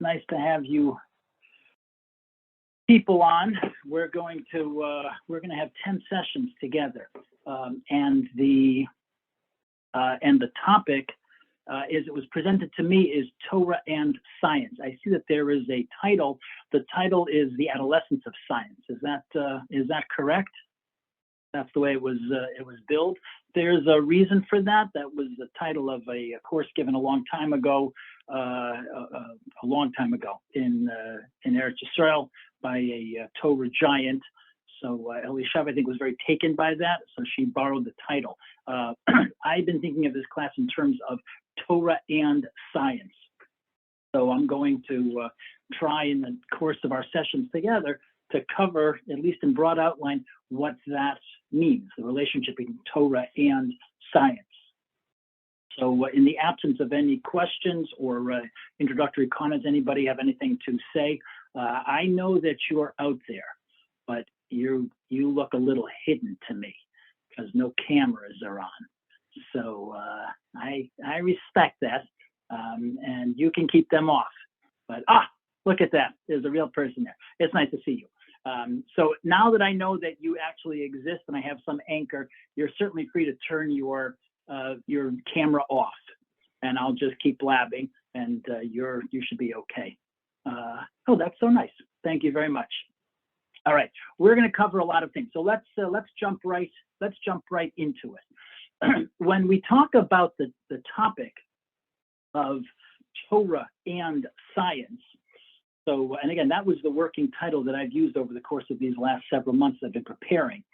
Nice to have you people on. We're going to have 10 sessions together, and the topic, as it was presented to me, is Torah and Science. I see that there is a title. The title is The Adolescence of Science. Is that correct? That's the way it was billed. There's a reason for that. That was the title of a course given a long time ago in Eretz Yisrael by a Torah giant. So Elishav, I think, was very taken by that, so she borrowed the title. I've been thinking of this class in terms of Torah and Science. So I'm going to try in the course of our sessions together to cover, at least in broad outline, what that means, the relationship between Torah and Science. So in the absence of any questions or introductory comments, anybody have anything to say? I know that you are out there, but you look a little hidden to me because no cameras are on. So I respect that, and you can keep them off. But look at that, there's a real person there. It's nice to see you. So now that I know that you actually exist and I have some anchor, you're certainly free to turn your camera off, and I'll just keep blabbing, and you should be okay. Oh, that's so nice. Thank you very much. All right, we're going to cover a lot of things. So let's jump right into it. When we talk about the topic of Torah and Science, so, and again, that was the working title that I've used over the course of these last several months I've been preparing.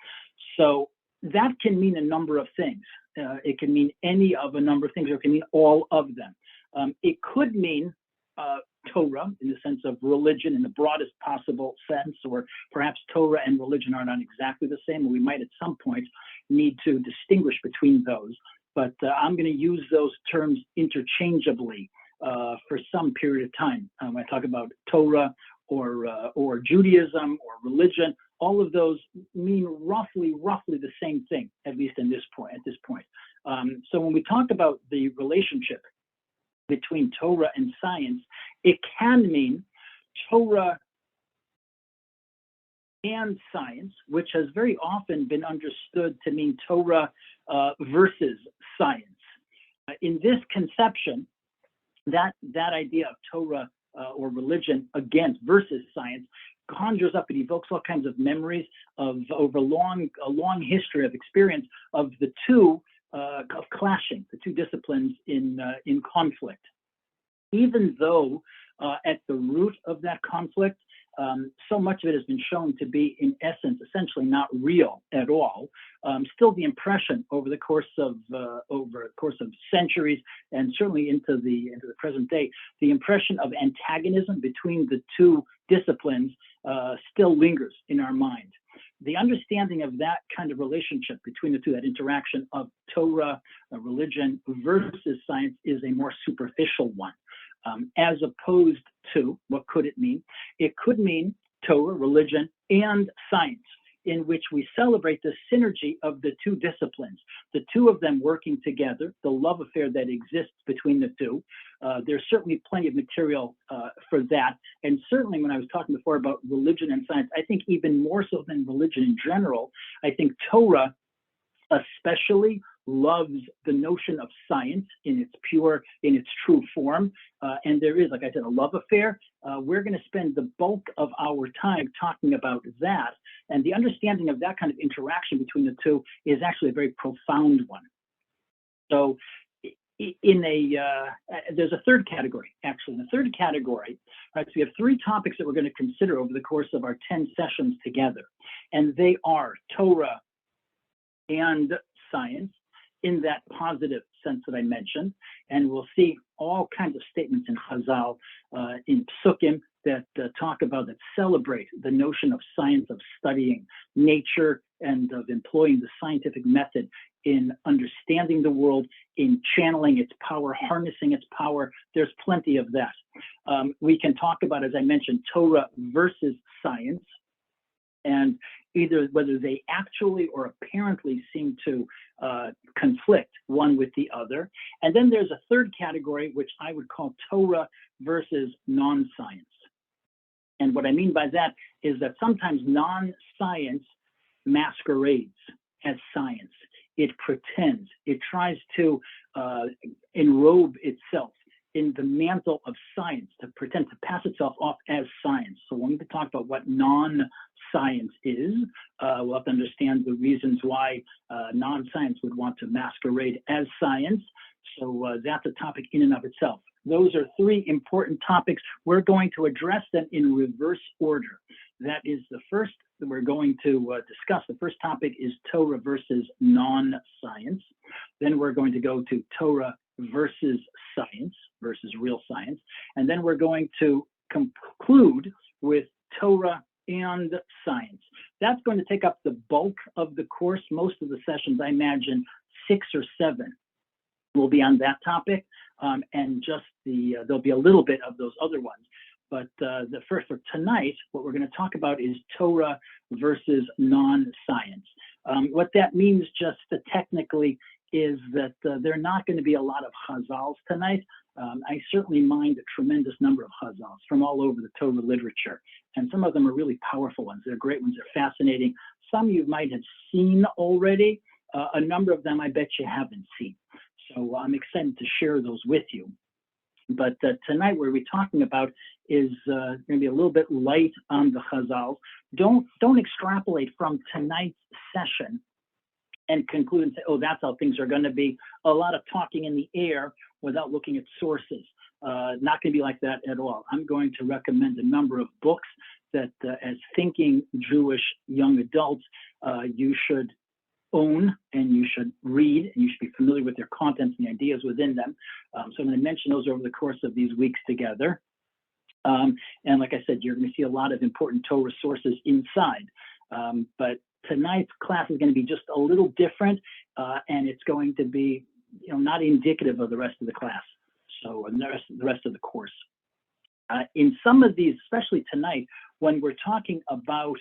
So that can mean a number of things. It can mean any of a number of things, or it can mean all of them. It could mean Torah in the sense of religion in the broadest possible sense, or perhaps Torah and religion are not exactly the same, and we might at some point need to distinguish between those. But I'm going to use those terms interchangeably for some period of time. When I talk about Torah or Judaism or religion, all of those mean roughly the same thing, at least at this point. So when we talk about the relationship between Torah and Science, it can mean Torah and Science, which has very often been understood to mean Torah versus Science. In this conception, that idea of Torah or religion against versus Science conjures up, it evokes all kinds of memories of over a long history of experience of the two of clashing, the two disciplines in conflict. Even though at the root of that conflict, so much of it has been shown to be, in essence, essentially not real at all. Still, the impression over the course of centuries, and certainly into the present day, the impression of antagonism between the two disciplines still lingers in our mind. The understanding of that kind of relationship between the two, that interaction of Torah, religion versus Science, is a more superficial one. As opposed to, what could it mean? It could mean Torah, religion, and Science, in which we celebrate the synergy of the two disciplines, the two of them working together, the love affair that exists between the two. There's certainly plenty of material for that. And certainly when I was talking before about religion and Science, I think even more so than religion in general, I think Torah especially loves the notion of science in its true form. And there is, like I said, a love affair. We're going to spend the bulk of our time talking about that. And the understanding of that kind of interaction between the two is actually a very profound one. So there's a third category, actually. In the third category, right, so we have three topics that we're going to consider over the course of our 10 sessions together. And they are Torah and Science, in that positive sense that I mentioned. And we'll see all kinds of statements in Chazal, in Psukim, that talk about, that celebrate the notion of science, of studying nature, and of employing the scientific method in understanding the world, in channeling its power, harnessing its power. There's plenty of that. We can talk about, as I mentioned, Torah versus Science, and either whether they actually or apparently seem to conflict one with the other. And then there's a third category, which I would call Torah versus non-science. And what I mean by that is that sometimes non-science masquerades as science. It pretends, it tries to enrobe itself in the mantle of science, to pretend to pass itself off as science. So when we talk about what non-science is, we'll have to understand the reasons why non-science would want to masquerade as science. So that's a topic in and of itself. Those are three important topics. We're going to address them in reverse order. That is the first that we're going to discuss. The first topic is Torah versus non-science. Then we're going to go to Torah versus science, versus real science. And then we're going to conclude with Torah and science. That's going to take up the bulk of the course. Most of the sessions, I imagine 6 or 7 will be on that topic. And just there'll be a little bit of those other ones. But the first for tonight, what we're going to talk about is Torah versus non-science. What that means just technically is that there are not going to be a lot of chazals tonight. I certainly mind a tremendous number of chazals from all over the Torah literature. And some of them are really powerful ones. They're great ones. They're fascinating. Some you might have seen already. A number of them I bet you haven't seen. So I'm excited to share those with you. But tonight, what we're talking about is going to be a little bit light on the chazals. Don't extrapolate from tonight's session and conclude and say, oh, that's how things are going to be. A lot of talking in the air without looking at sources. Not going to be like that at all. I'm going to recommend a number of books that as thinking Jewish young adults, you should own and you should read, and you should be familiar with their contents and the ideas within them. So I'm going to mention those over the course of these weeks together. And like I said, you're going to see a lot of important Torah sources inside. But tonight's class is going to be just a little different, and it's going to be, not indicative of the rest of the class. So the rest of the course. In some of these, especially tonight, when we're talking about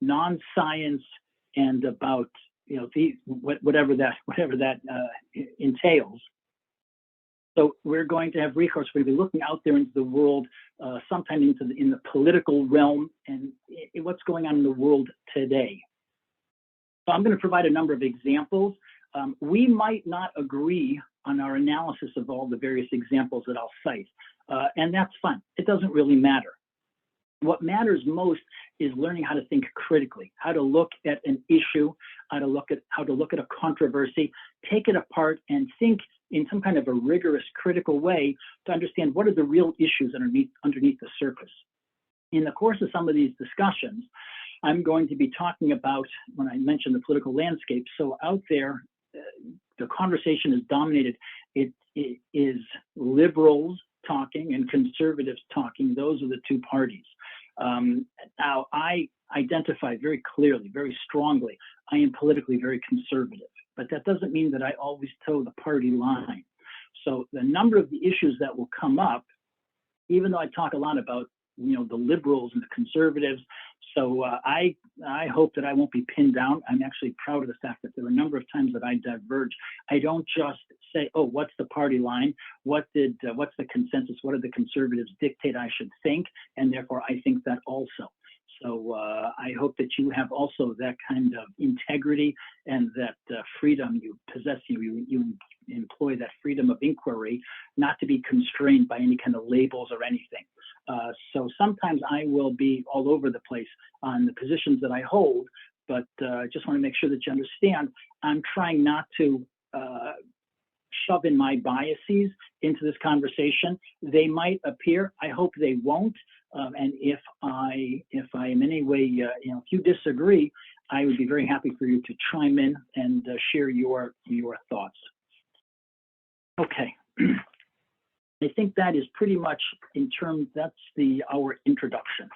non-science and about whatever that entails. So we're going to have recourse. We're going to be looking out there into the world, sometime in the political realm and what's going on in the world today. So I'm going to provide a number of examples. We might not agree on our analysis of all the various examples that I'll cite, and that's fine. It doesn't really matter. What matters most is learning how to think critically, how to look at an issue, how to look at a controversy, take it apart and think in some kind of a rigorous, critical way to understand what are the real issues underneath the surface. In the course of some of these discussions, I'm going to be talking about, when I mentioned the political landscape, so out there, the conversation is dominated. It is liberals talking and conservatives talking. Those are the two parties. Now, I identify very clearly, very strongly, I am politically very conservative, but that doesn't mean that I always toe the party line. So the number of the issues that will come up, even though I talk a lot about, the liberals and the conservatives, so I hope that I won't be pinned down. I'm actually proud of the fact that there are a number of times that I diverge. I don't just say, oh, what's the party line? What's the consensus? What do the conservatives dictate I should think? And therefore, I think that also. So I hope that you have also that kind of integrity and that freedom you possess. You employ that freedom of inquiry, not to be constrained by any kind of labels or anything. So sometimes I will be all over the place on the positions that I hold, but I just want to make sure that you understand I'm trying not to shove in my biases into this conversation. They might appear. I hope they won't. And if I am in any way, if you disagree, I would be very happy for you to chime in and share your thoughts. Okay. I think that is pretty much that's our introduction.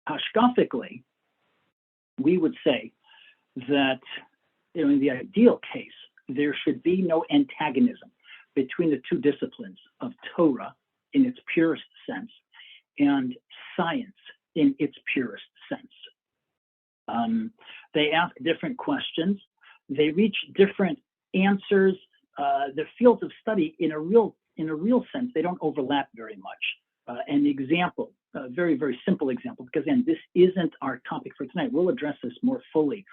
Hashkafically, we would say that in the ideal case, there should be no antagonism between the two disciplines of Torah in its purest sense and science in its purest sense. They ask different questions. They reach different answers. The fields of study, in a real sense, they don't overlap very much. An example, a very, very simple example, because again, this isn't our topic for tonight. We'll address this more fully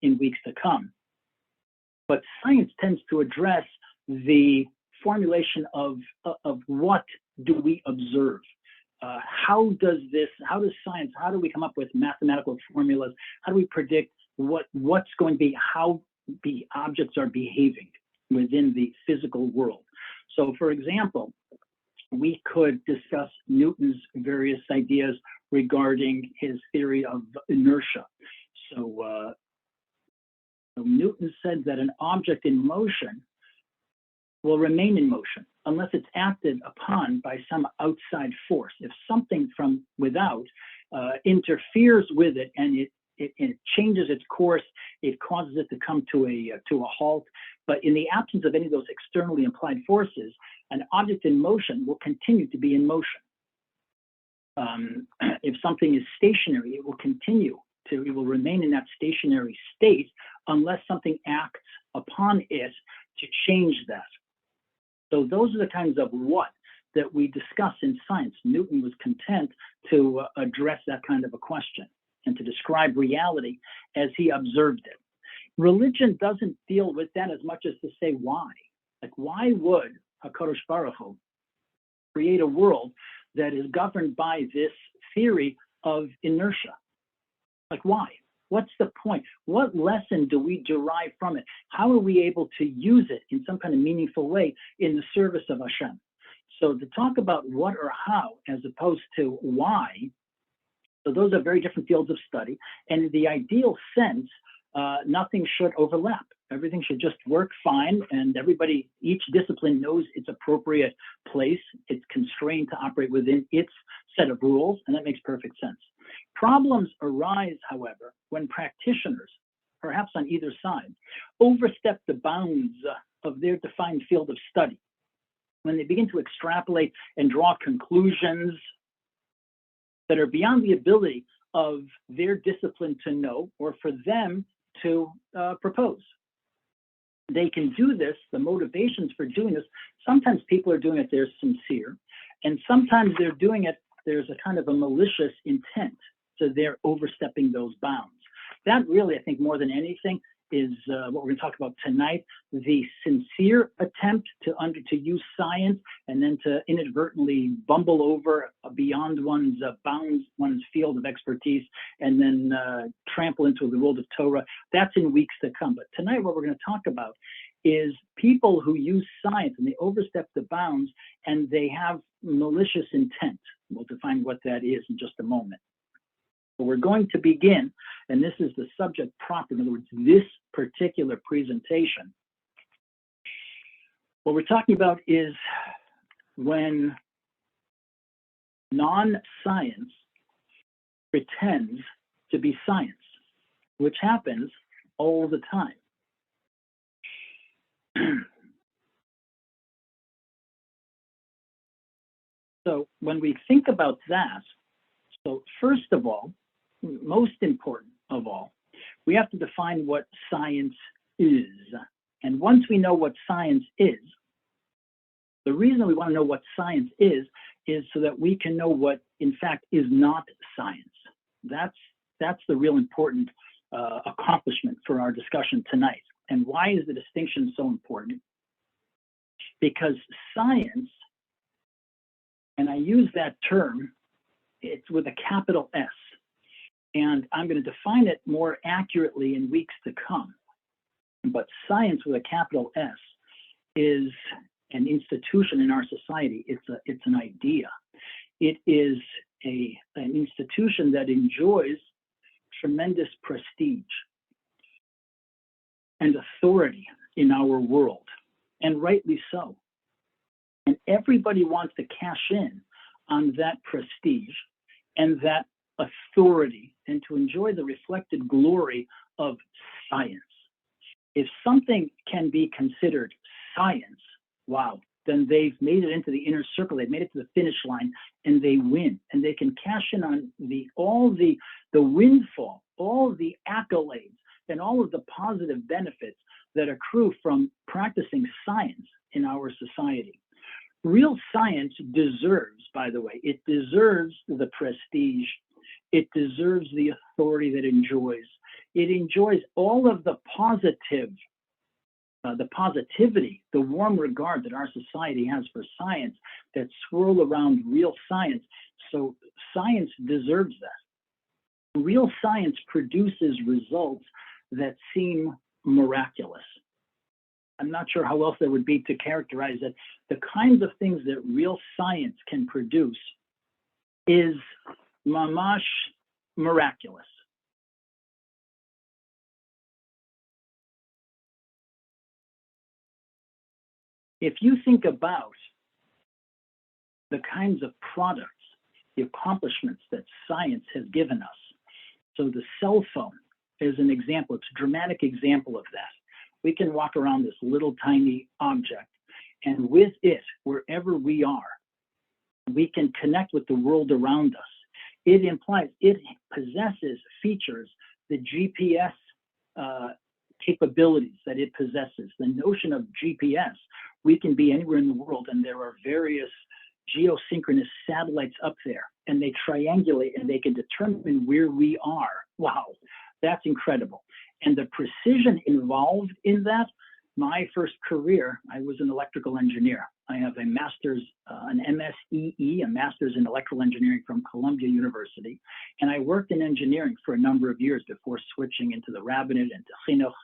in weeks to come. But science tends to address the formulation of what do we observe? How does science, how do we come up with mathematical formulas? How do we predict what's going to be, how the objects are behaving within the physical world? So for example, we could discuss Newton's various ideas regarding his theory of inertia. So Newton said that an object in motion will remain in motion unless it's acted upon by some outside force. If something from without interferes with it and it changes its course, it causes it to come to a halt. But in the absence of any of those externally implied forces, an object in motion will continue to be in motion. If something is stationary, it will remain in that stationary state unless something acts upon it to change that. So those are the kinds of what that we discuss in science. Newton was content to address that kind of a question and to describe reality as he observed it. Religion doesn't deal with that as much as to say why. Like, why would HaKadosh Baruch Hu create a world that is governed by this theory of inertia? Like, why? What's the point? What lesson do we derive from it? How are we able to use it in some kind of meaningful way in the service of Hashem? So to talk about what or how as opposed to why, so those are very different fields of study. And in the ideal sense, nothing should overlap. Everything should just work fine, and each discipline knows its appropriate place. It's constrained to operate within its set of rules, and that makes perfect sense. Problems arise, however, when practitioners, perhaps on either side, overstep the bounds of their defined field of study. When they begin to extrapolate and draw conclusions that are beyond the ability of their discipline to know or for them to propose. They can do this, the motivations for doing this, sometimes people are doing it, they're sincere, and sometimes they're doing it, there's a kind of a malicious intent, so they're overstepping those bounds. That really, I think, more than anything, is what we're going to talk about tonight, the sincere attempt to use science and then to inadvertently bumble over beyond one's bounds, one's field of expertise, and then trample into the world of Torah. That's in weeks to come. But tonight what we're going to talk about is people who use science and they overstep the bounds and they have malicious intent. We'll define what that is in just a moment. But we're going to begin, and this is the subject proper, in other words, this particular presentation. What we're talking about is when non-science pretends to be science, which happens all the time. So when we think about that, so first of all, most important of all, we have to define what science is. And once we know what science is, the reason we want to know what science is so that we can know what, in fact, is not science. That's the real important accomplishment for our discussion tonight. And why is the distinction so important? Because science, and I use that term, it's with a capital S. And I'm going to define it more accurately in weeks to come. But science with a capital S is an institution in our society. It's an idea. It is an institution that enjoys tremendous prestige and authority in our world, and rightly so. And everybody wants to cash in on that prestige and that authority and to enjoy the reflected glory of science. If something can be considered science, wow, then they've made it into the inner circle. They've made it to the finish line, and they win. And they can cash in on all the windfall, all the accolades, and all of the positive benefits that accrue from practicing science in our society. Real science deserves, by the way, it deserves the prestige. It deserves the authority that it enjoys. It enjoys all of the positivity, the warm regard that our society has for science that swirl around real science. So science deserves that. Real science produces results that seem miraculous. I'm not sure how else there would be to characterize it. The kinds of things that real science can produce is mamash miraculous. If you think about the kinds of products, the accomplishments that science has given us, so the cell phone is an example, it's a dramatic example of that. We can walk around this little tiny object, and with it, wherever we are, we can connect with the world around us. It implies it possesses features, the GPS capabilities that it possesses. The notion of GPS, we can be anywhere in the world, and there are various geosynchronous satellites up there, and they triangulate and they can determine where we are. Wow, that's incredible. And the precision involved in that, my first career, I was an electrical engineer. I have a master's, an MSEE, a master's in electrical engineering from Columbia University. And I worked in engineering for a number of years before switching into the rabbinate and to chinuch.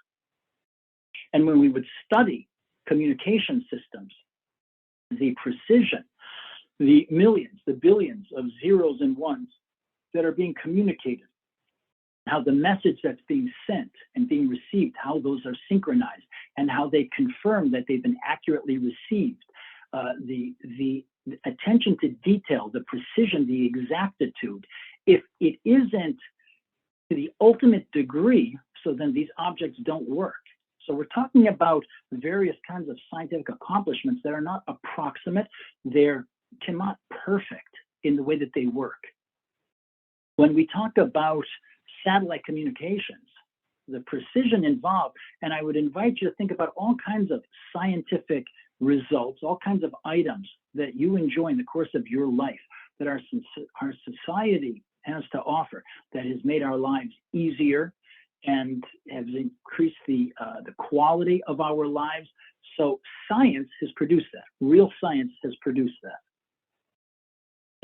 And when we would study communication systems, the precision, the millions, the billions of zeros and ones that are being communicated, how the message that's being sent and being received, how those are synchronized, and how they confirm that they've been accurately received. The attention to detail, the precision, the exactitude. If it isn't to the ultimate degree, so then these objects don't work. So we're talking about various kinds of scientific accomplishments that are not approximate, they're not perfect in the way that they work. When we talk about satellite communications, the precision involved, and I would invite you to think about all kinds of scientific results, all kinds of items that you enjoy in the course of your life that our society has to offer, that has made our lives easier and has increased the quality of our lives. So science has produced that. Real science has produced that.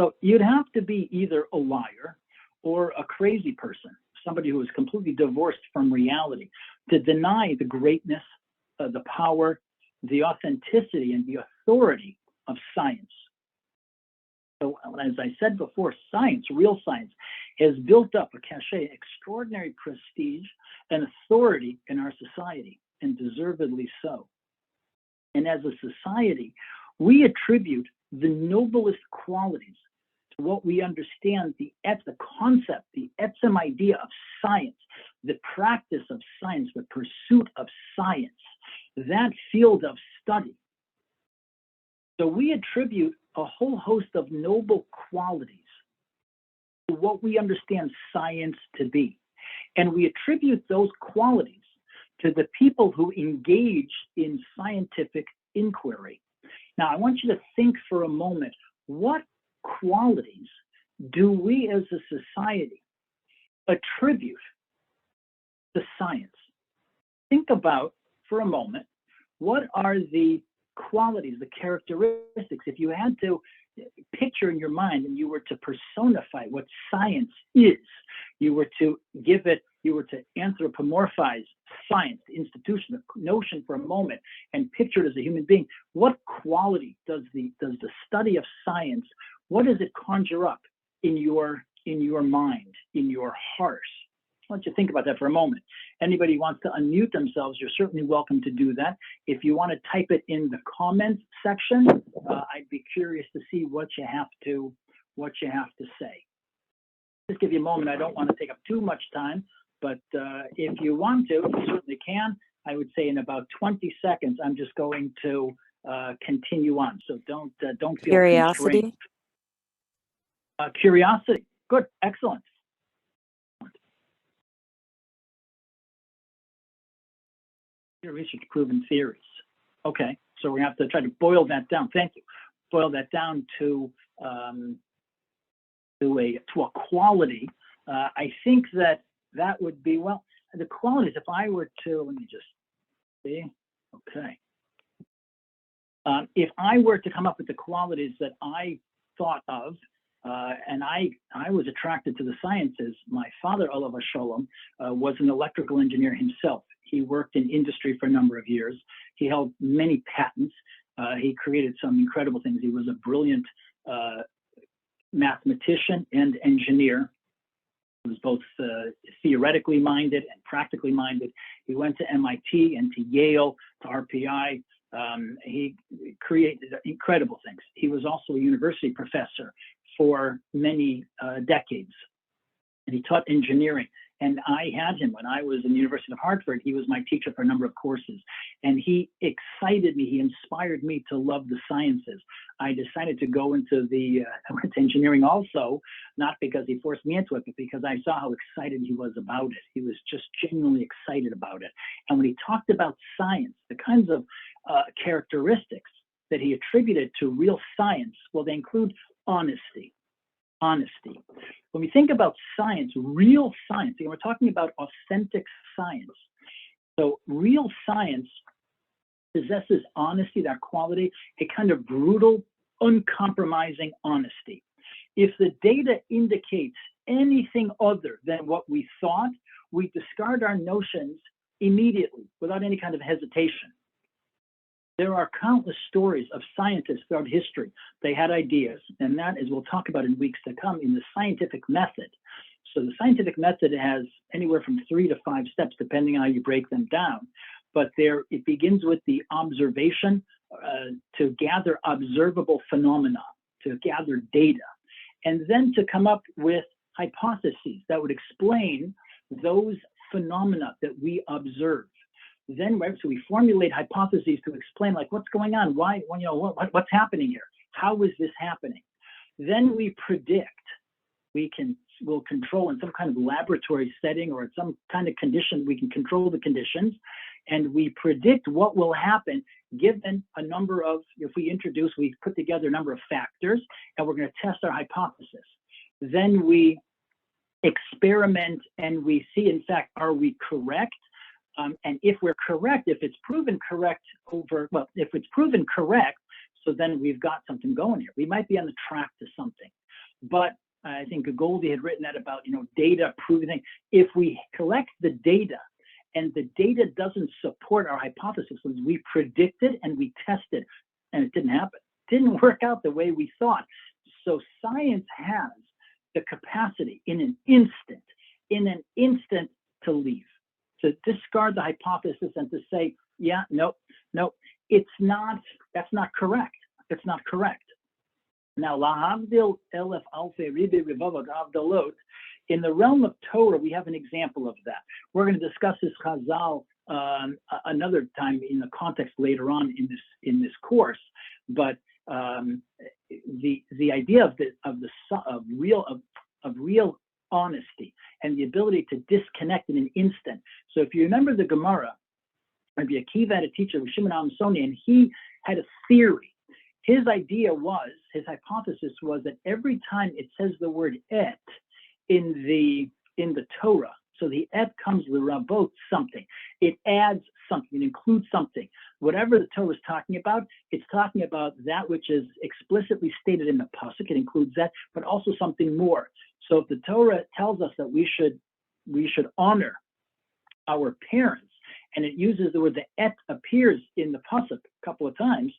So you'd have to be either a liar or a crazy person, somebody who is completely divorced from reality, to deny the greatness, the power, the authenticity, and the authority of science. So as I said before, science, real science, has built up a cachet, extraordinary prestige and authority in our society, and deservedly so. And as a society, we attribute the noblest qualities to what we understand, the concept, the etzem idea of science, the practice of science, the pursuit of science, that field of study. So we attribute a whole host of noble qualities to what we understand science to be. And we attribute those qualities to the people who engage in scientific inquiry. Now, I want you to think for a moment, what qualities do we as a society attribute to science? Think about, for a moment, what are the qualities, the characteristics, if you had to picture in your mind and you were to personify what science is, you were to give it, you were to anthropomorphize science, the institution, the notion for a moment, and picture it as a human being, what quality does the study of science, what does it conjure up in your mind, in your heart? I want you to think about that for a moment. Anybody who wants to unmute themselves, you're certainly welcome to do that. If you want to type it in the comments section, I'd be curious to see what you have to say. Just give you a moment. I don't want to take up too much time, but if you want to, you certainly can. I would say in about 20 seconds, I'm just going to continue on. So don't feel Curiosity. constrained. Curiosity. Good. Excellent. Research proven theories. Okay, so we have to try to boil that down. Thank you. Boil that down to a quality. I think that would be, well, the qualities. If I were to, let me just see. Okay. If I were to come up with the qualities that I thought of, and I was attracted to the sciences. My father, Olav Sholem, was an electrical engineer himself. He worked in industry for a number of years. He held many patents. He created some incredible things. He was a brilliant mathematician and engineer. He was both theoretically minded and practically minded. He went to MIT and to Yale, to RPI. He created incredible things. He was also a university professor for many decades, and he taught engineering. And I had him when I was in the University of Hartford. He was my teacher for a number of courses, and he excited me. He inspired me to love the sciences. I decided to go into I went to engineering also, not because he forced me into it, but because I saw how excited he was about it. He was just genuinely excited about it. And when he talked about science, the kinds of characteristics that he attributed to real science, well, they include honesty. Honesty. When we think about science, real science, and we're talking about authentic science. So real science possesses honesty, that quality, a kind of brutal, uncompromising honesty. If the data indicates anything other than what we thought, we discard our notions immediately without any kind of hesitation. There are countless stories of scientists throughout history. They had ideas, and that, as we'll talk about in weeks to come, in the scientific method. So the scientific method has anywhere from 3 to 5 steps, depending on how you break them down. But it begins with the observation to gather observable phenomena, to gather data, and then to come up with hypotheses that would explain those phenomena that we observe. Then, so we formulate hypotheses to explain, like, what's going on? Why, what's happening here? How is this happening? Then we predict. We'll control in some kind of laboratory setting or in some kind of condition. We can control the conditions, and we predict what will happen given a number of, we put together a number of factors, and we're going to test our hypothesis. Then we experiment, and we see, in fact, are we correct? And if we're correct, if it's proven correct if it's proven correct, so then we've got something going here. We might be on the track to something. But I think Goldie had written that about, data proving things. If we collect the data and the data doesn't support our hypothesis, we predicted and we tested, and it didn't happen. It didn't work out the way we thought. So science has the capacity in an instant to leave, to discard the hypothesis and to say, yeah, nope, that's not correct. It's not correct. Now, lahavdil elef alfei ribi rivavot avdalot, in the realm of Torah, we have an example of that. We're going to discuss this chazal another time in the context later on in this course. But the idea of real honesty and the ability to disconnect in an instant. So if you remember the Gemara, Rabbi Akiva had a teacher, Shimon Amsoni, and he had a theory. His hypothesis was that every time it says the word et in the Torah, so the et comes l'rabot something. It adds something, it includes something. Whatever the Torah is talking about, it's talking about that which is explicitly stated in the pasuk. It includes that, but also something more. So if the Torah tells us that we should honor our parents, and it uses the word the et appears in the pasuk a couple of times,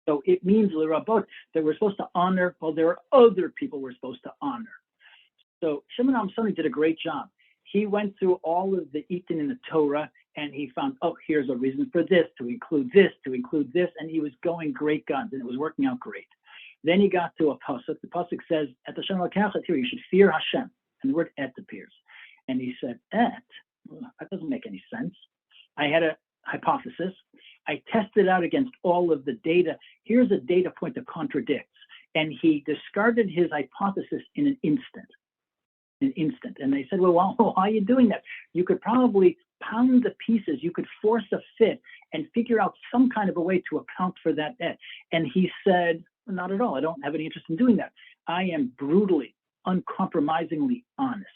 so it means l'rabot that we're supposed to honor. Well, there are other people we're supposed to honor. So Shimon Amsoni did a great job. He went through all of the Eaton in the Torah, and he found, here's a reason for this, to include this, and he was going great guns, and it was working out great. Then he got to a pasuk. The pasuk says, "Et Hashem Elokechet," here you should fear Hashem, and the word "et" appears. And he said, "Et? Well, that doesn't make any sense." I had a hypothesis. I tested out against all of the data. Here's a data point that contradicts. And he discarded his hypothesis in an instant. And they said, well, why are you doing that? You could probably pound the pieces. You could force a fit and figure out some kind of a way to account for that. And he said, not at all. I don't have any interest in doing that. I am brutally, uncompromisingly honest.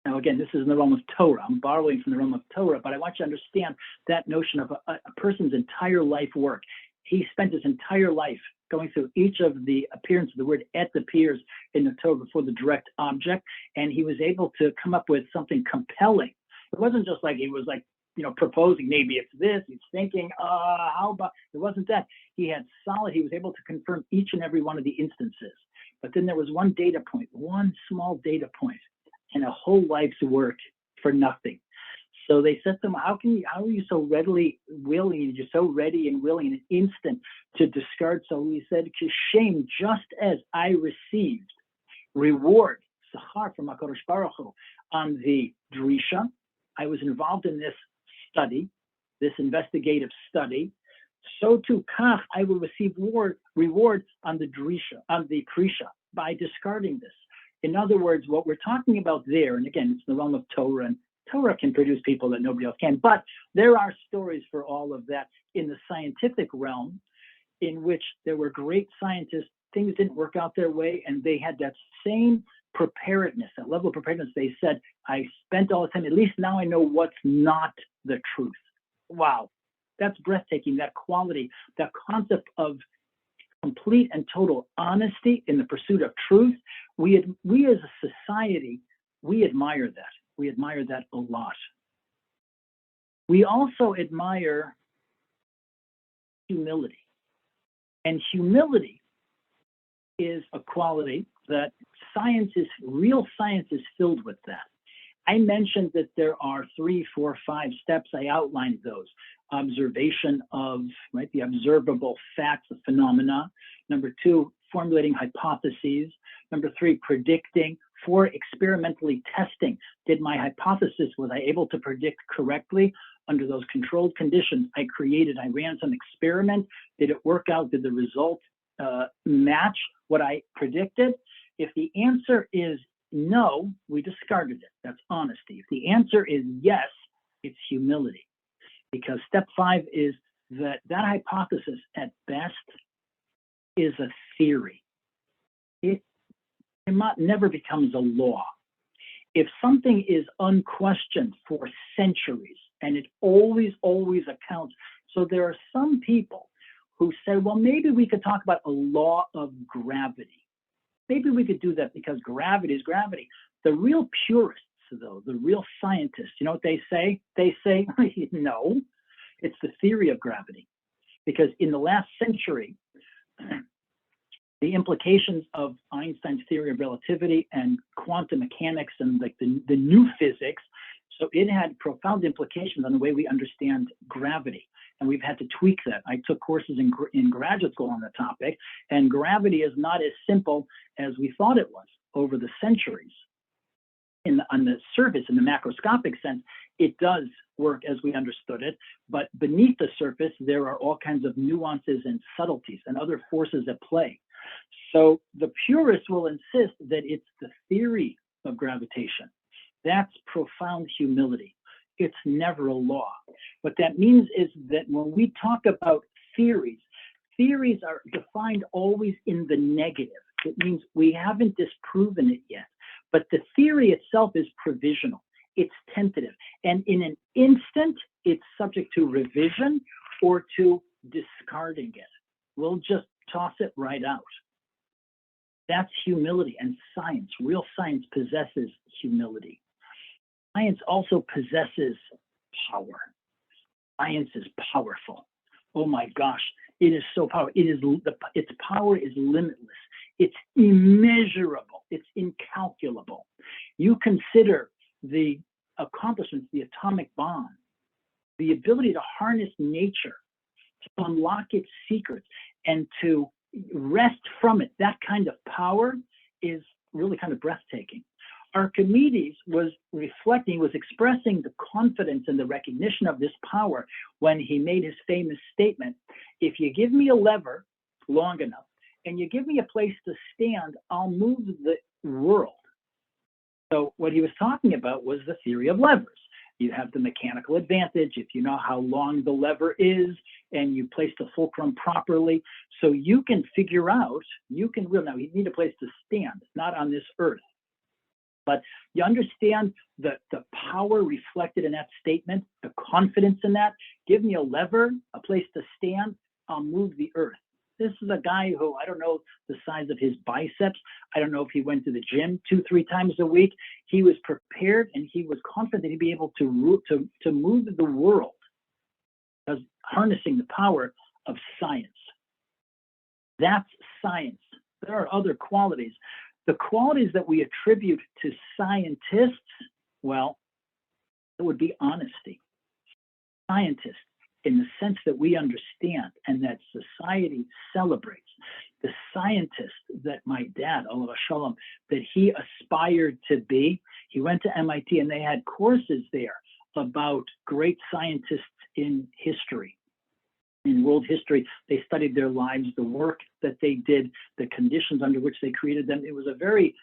Now, again, this is in the realm of Torah. I'm borrowing from the realm of Torah, but I want you to understand that notion of a person's entire life work. He spent his entire life going through each of the appearances. The word et appears in the Torah before the direct object, and he was able to come up with something compelling. It wasn't just like he was like, proposing, maybe it's this. He's thinking, how about, it wasn't that. He was able to confirm each and every one of the instances. But then there was one data point, one small data point, and a whole life's work for nothing. So they said to him, how are you so readily willing, and you're so ready and willing in an instant to discard? So he said, shame, just as I received reward, sachar from HaKadosh Baruch Hu on the drisha, I was involved in this study, this investigative study, so too kach, I will receive reward on the drisha, on the prisha, by discarding this. In other words, what we're talking about there, and again, it's in the realm of Torah, and Torah can produce people that nobody else can, but there are stories for all of that in the scientific realm in which there were great scientists, things didn't work out their way, and they had that same preparedness, that level of preparedness. They said, I spent all the time, at least now I know what's not the truth. Wow, that's breathtaking, that quality, that concept of complete and total honesty in the pursuit of truth. We as a society, we admire that. We admire that a lot. We also admire humility. And humility is a quality that real science is filled with that. I mentioned that there are 3, 4, 5 steps. I outlined those. Observation of the observable facts of phenomena. Number 2, formulating hypotheses. Number 3, predicting. 4, experimentally testing. Did my hypothesis, was I able to predict correctly under those controlled conditions I created? I ran some experiment. Did it work out? Did the result match what I predicted? If the answer is no, we discarded it. That's honesty. If the answer is yes, it's humility. Because step 5 is that hypothesis at best is a theory. It never becomes a law. If something is unquestioned for centuries, and it always accounts, so there are some people who say, well, maybe we could talk about a law of gravity. Maybe we could do that because gravity is gravity. The real purists, though, the real scientists, you know what they say? They say, no, it's the theory of gravity. Because in the last century, the implications of Einstein's theory of relativity and quantum mechanics and like the new physics, so it had profound implications on the way we understand gravity. And we've had to tweak that. I took courses in graduate school on the topic, and gravity is not as simple as we thought it was over the centuries. On the surface, in the macroscopic sense, it does work as we understood it, but beneath the surface, there are all kinds of nuances and subtleties and other forces at play. So the purists will insist that it's the theory of gravitation. That's profound humility. It's never a law. What that means is that when we talk about theories are defined always in the negative. It means we haven't disproven it yet. But the theory itself is provisional. It's tentative. And in an instant, it's subject to revision or to discarding it. We'll just toss it right out. That's humility. And science, real science, possesses humility. Science also possesses power. Science is powerful. Oh my gosh, it is so powerful. Its power is limitless. It's immeasurable. It's incalculable. You consider the accomplishments, the atomic bomb, the ability to harness nature, to unlock its secrets, and to wrest from it. That kind of power is really kind of breathtaking. Archimedes was expressing the confidence and the recognition of this power when he made his famous statement, if you give me a lever long enough and you give me a place to stand, I'll move the world. So what he was talking about was the theory of levers. You have the mechanical advantage if you know how long the lever is and you place the fulcrum properly. So you can figure out, now you need a place to stand, not on this earth. But you understand the power reflected in that statement, the confidence in that. Give me a lever, a place to stand, I'll move the earth. This is a guy who, I don't know the size of his biceps. I don't know if he went to the gym 2-3 times a week. He was prepared and he was confident he'd be able to move the world, because harnessing the power of science. That's science. There are other qualities. The qualities that we attribute to scientists, well, it would be honesty. Scientists, in the sense that we understand and that society celebrates. The scientist that my dad, Olav Shalom, that he aspired to be, he went to MIT and they had courses there about great scientists in history. In world history, they studied their lives, the work that they did, the conditions under which they created them. It was a very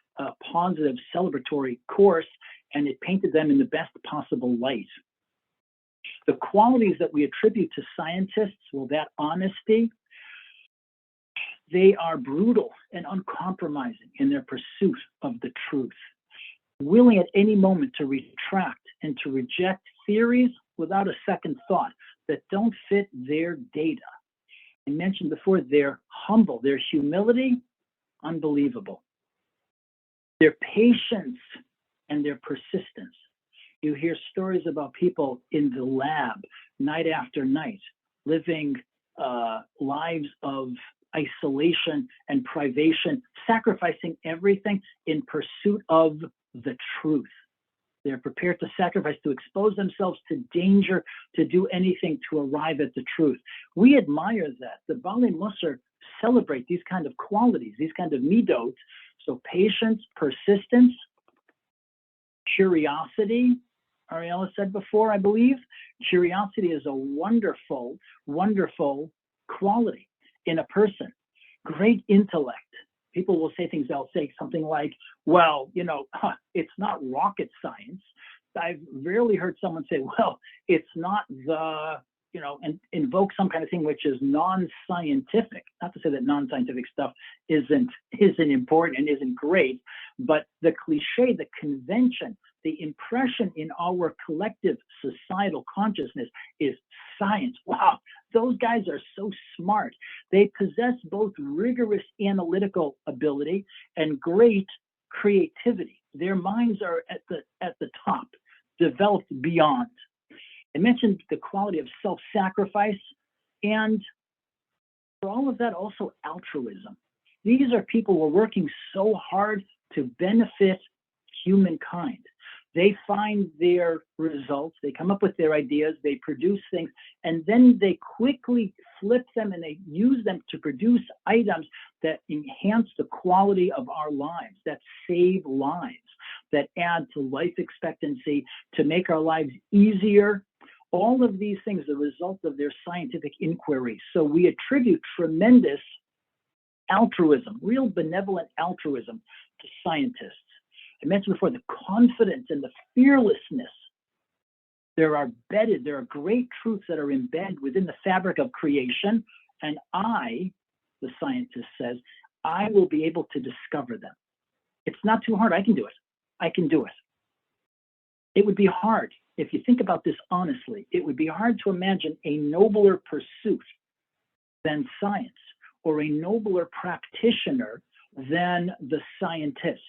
positive, celebratory course, and it painted them in the best possible light. The qualities that we attribute to scientists, well, that honesty, they are brutal and uncompromising in their pursuit of the truth, willing at any moment to retract and to reject theories without a second thought that don't fit their data. I mentioned before, they're humble, their humility, unbelievable. Their patience and their persistence. You hear stories about people in the lab night after night, living lives of isolation and privation, sacrificing everything in pursuit of the truth. They're prepared to sacrifice, to expose themselves to danger, to do anything to arrive at the truth. We admire that. The Baalei Musar celebrate these kind of qualities, these kind of midot. So patience, persistence, curiosity, Ariella said before, I believe. Curiosity is a wonderful, wonderful quality in a person. Great intellect. People will say things, they'll say something like, well, it's not rocket science. I've rarely heard someone say, well, it's not and invoke some kind of thing which is non-scientific. Not to say that non-scientific stuff isn't important and isn't great, but the cliche, the convention, the impression in our collective societal consciousness is science. Wow, those guys are so smart. They possess both rigorous analytical ability and great creativity. Their minds are at the top, developed beyond. I mentioned the quality of self-sacrifice, and for all of that, also altruism. These are people who are working so hard to benefit humankind. They find their results, they come up with their ideas, they produce things, and then they quickly flip them and they use them to produce items that enhance the quality of our lives, that save lives, that add to life expectancy, to make our lives easier. All of these things are the result of their scientific inquiry. So we attribute tremendous altruism, real benevolent altruism to scientists. I mentioned before the confidence and the fearlessness. There are great truths that are embedded within the fabric of creation, and I, the scientist says, I will be able to discover them. It's not too hard. I can do it. I can do it. It would be hard, if you think about this honestly, it would be hard to imagine a nobler pursuit than science, or a nobler practitioner than the scientist.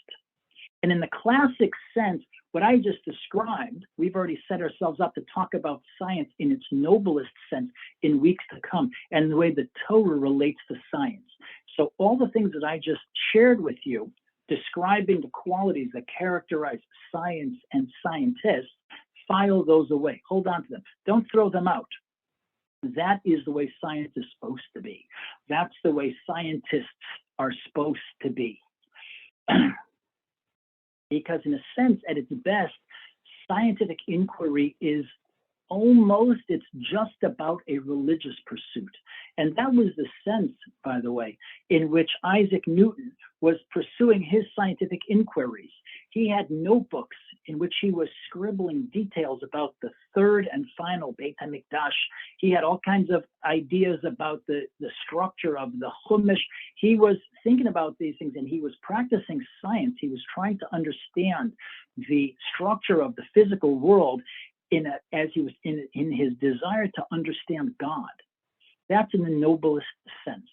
And in the classic sense, what I just described, we've already set ourselves up to talk about science in its noblest sense in weeks to come, and the way the Torah relates to science. So all the things that I just shared with you, describing the qualities that characterize science and scientists, file those away. Hold on to them. Don't throw them out. That is the way science is supposed to be. That's the way scientists are supposed to be. because in a sense, at its best, scientific inquiry is almost, it's just about a religious pursuit. And that was the sense, by the way, in which Isaac Newton was pursuing his scientific inquiries. He had notebooks in which he was scribbling details about the third and final Beit HaMikdash. He had all kinds of ideas about the structure of the Chumash. He was thinking about these things, and he was practicing science. He was trying to understand the structure of the physical world as he was in his desire to understand God. That's in the noblest sense.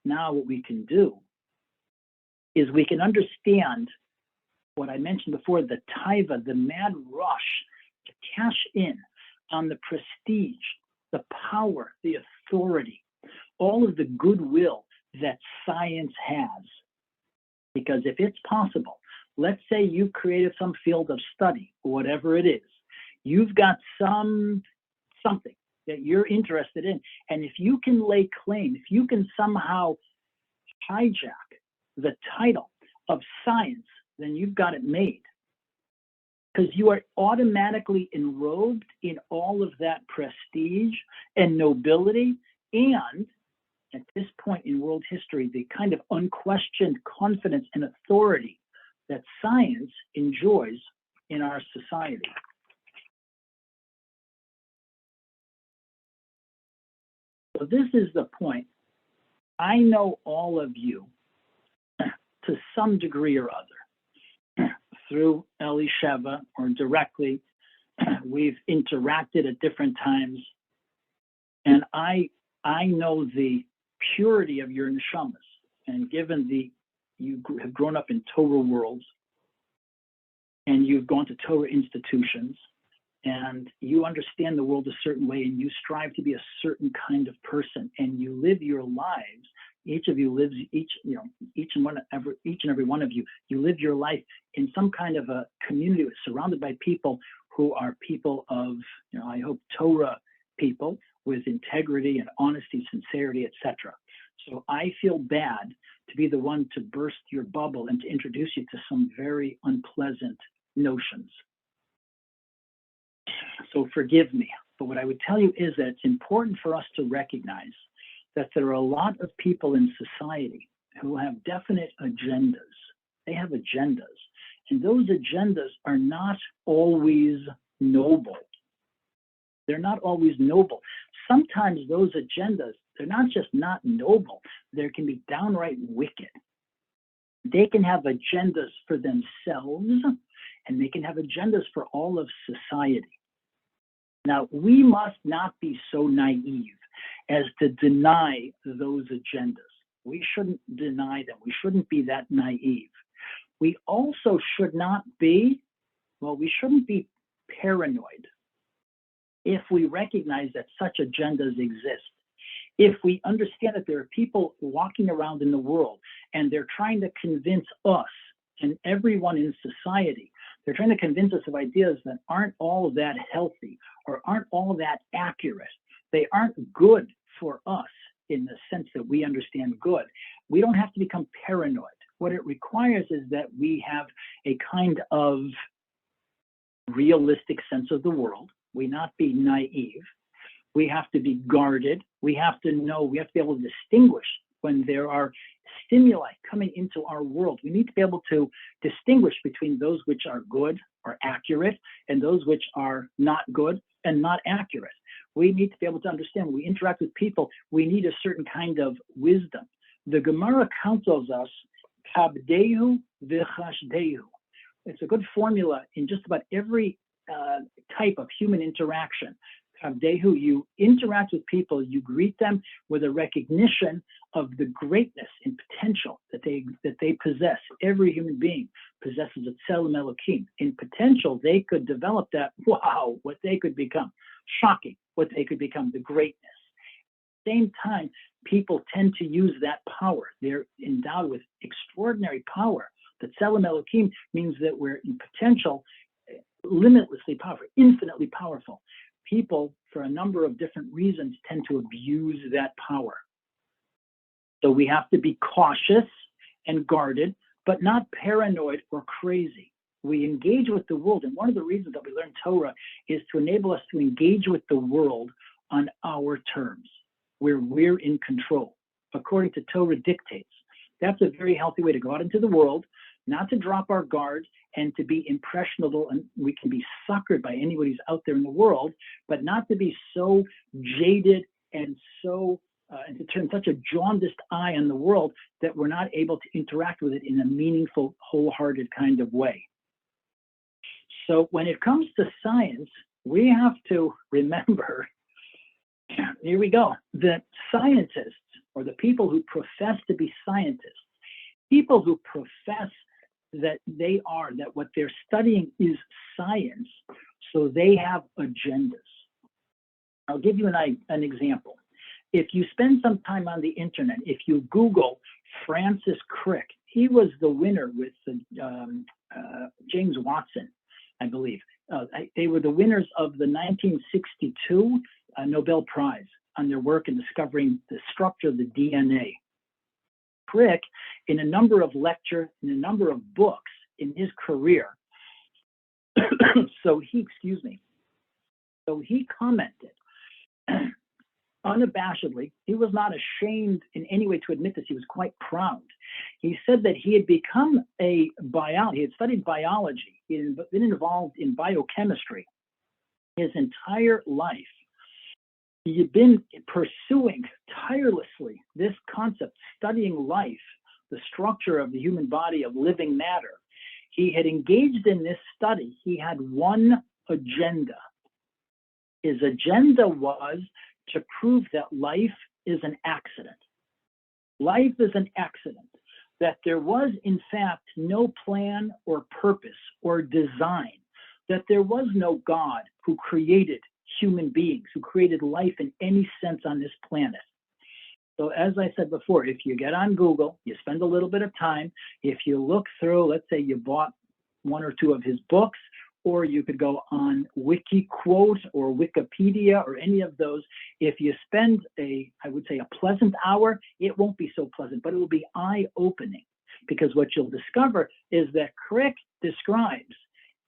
Now what we can do is we can understand what I mentioned before, the taiva, the mad rush to cash in on the prestige, the power, the authority, all of the goodwill that science has. Because if it's possible, let's say you created some field of study, whatever it is, you've got something that you're interested in, and if you can lay claim, if you can somehow hijack the title of science, then you've got it made. Because you are automatically enrobed in all of that prestige and nobility, and at this point in world history, the kind of unquestioned confidence and authority that science enjoys in our society. So this is the point. I know all of you to some degree or other through Elisheva or directly. We've interacted at different times, and I know the purity of your neshamas. And given you have grown up in Torah worlds, and you've gone to Torah institutions, and you understand the world a certain way, and you strive to be a certain kind of person, and you live your lives. Each of you lives, each and every one of you, you live your life in some kind of a community surrounded by people who are people of, I hope, Torah people with integrity and honesty, sincerity, etc. So I feel bad to be the one to burst your bubble and to introduce you to some very unpleasant notions. So forgive me, but what I would tell you is that it's important for us to recognize that there are a lot of people in society who have definite agendas. They have agendas, and those agendas are not always noble. They're not always noble. Sometimes those agendas, they're not just not noble, they can be downright wicked. They can have agendas for themselves, and they can have agendas for all of society. Now, we must not be so naive as to deny those agendas. We shouldn't deny them. We shouldn't be that naive. We also should not be, we shouldn't be paranoid if we recognize that such agendas exist. If we understand that there are people walking around in the world and they're trying to convince us and everyone in society, they're trying to convince us of ideas that aren't all that healthy or aren't all that accurate. They aren't good for us in the sense that we understand good. We don't have to become paranoid. What it requires is that we have a kind of realistic sense of the world. We not be naive. We have to be guarded. We have to know, we have to be able to distinguish when there are stimuli coming into our world. We need to be able to distinguish between those which are good or accurate and those which are not good and not accurate. We need to be able to understand when we interact with people, we need a certain kind of wisdom. The Gemara counsels us, kabdehu v'chashdehu. It's a good formula in just about every type of human interaction. Kabdehu, you interact with people, you greet them with a recognition of the greatness and potential that they possess. Every human being possesses a tzelem Elokim. In potential, they could develop that, wow, what they could become. Shocking, what they could become, the greatness. At the same time, people tend to use that power. They're endowed with extraordinary power. The tzelem Elokim means that we're in potential limitlessly powerful, infinitely powerful. People, for a number of different reasons, tend to abuse that power. So we have to be cautious and guarded, but not paranoid or crazy. We engage with the world. And one of the reasons that we learn Torah is to enable us to engage with the world on our terms, where we're in control, according to Torah dictates. That's a very healthy way to go out into the world, not to drop our guard and to be impressionable. And we can be suckered by anybody who's out there in the world, but not to be so jaded and so and to turn such a jaundiced eye on the world that we're not able to interact with it in a meaningful, wholehearted kind of way. So when it comes to science, we have to remember, here we go, that scientists, or the people who profess to be scientists, people who profess that that what they're studying is science, so they have agendas. I'll give you an example. If you spend some time on the internet, if you Google Francis Crick, he was the winner with James Watson, I believe. They were the winners of the 1962 Nobel Prize on their work in discovering the structure of the DNA. Crick, in a number of lectures, in a number of books in his career, so he commented unabashedly, he was not ashamed in any way to admit this, he was quite proud. He said that he had become he had studied biology, he had been involved in biochemistry his entire life. He had been pursuing tirelessly this concept, studying life, the structure of the human body, of living matter. He had engaged in this study. He had one agenda. His agenda was to prove that life is an accident. Life is an accident, that there was, in fact, no plan or purpose or design, that there was no God who created human beings, who created life in any sense on this planet. So as I said before, if you get on Google, you spend a little bit of time, if you look through, let's say you bought one or two of his books, or you could go on WikiQuote or Wikipedia or any of those. If you spend I would say a pleasant hour, it won't be so pleasant, but it will be eye-opening, because what you'll discover is that Crick describes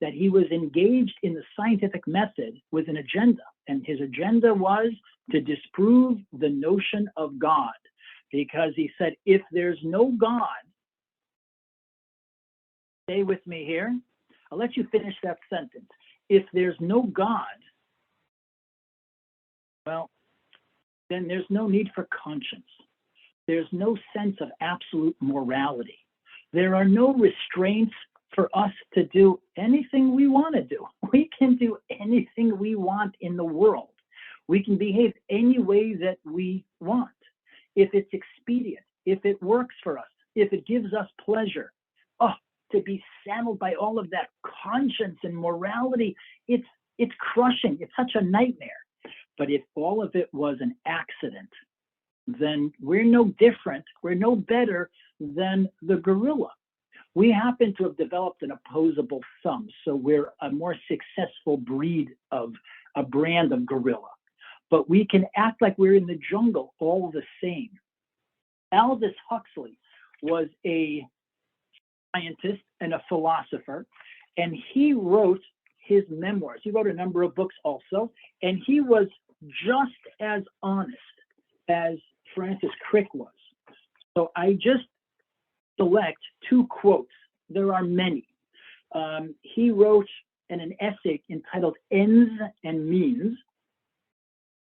that he was engaged in the scientific method with an agenda, and his agenda was to disprove the notion of God, because he said, if there's no God, stay with me here, I'll let you finish that sentence. If there's no God, well, then there's no need for conscience. There's no sense of absolute morality. There are no restraints for us to do anything we want to do. We can do anything we want in the world. We can behave any way that we want. If it's expedient, if it works for us, if it gives us pleasure. Oh, to be saddled by all of that conscience and morality, it's crushing. It's such a nightmare. But if all of it was an accident, then we're no different, we're no better than the gorilla. We happen to have developed an opposable thumb, so we're a more successful brand of gorilla. But we can act like we're in the jungle all the same. Aldous Huxley was a scientist and a philosopher, and he wrote his memoirs. He wrote a number of books also, and he was just as honest as Francis Crick was. So I just select two quotes. There are many. He wrote in an essay entitled Ends and Means.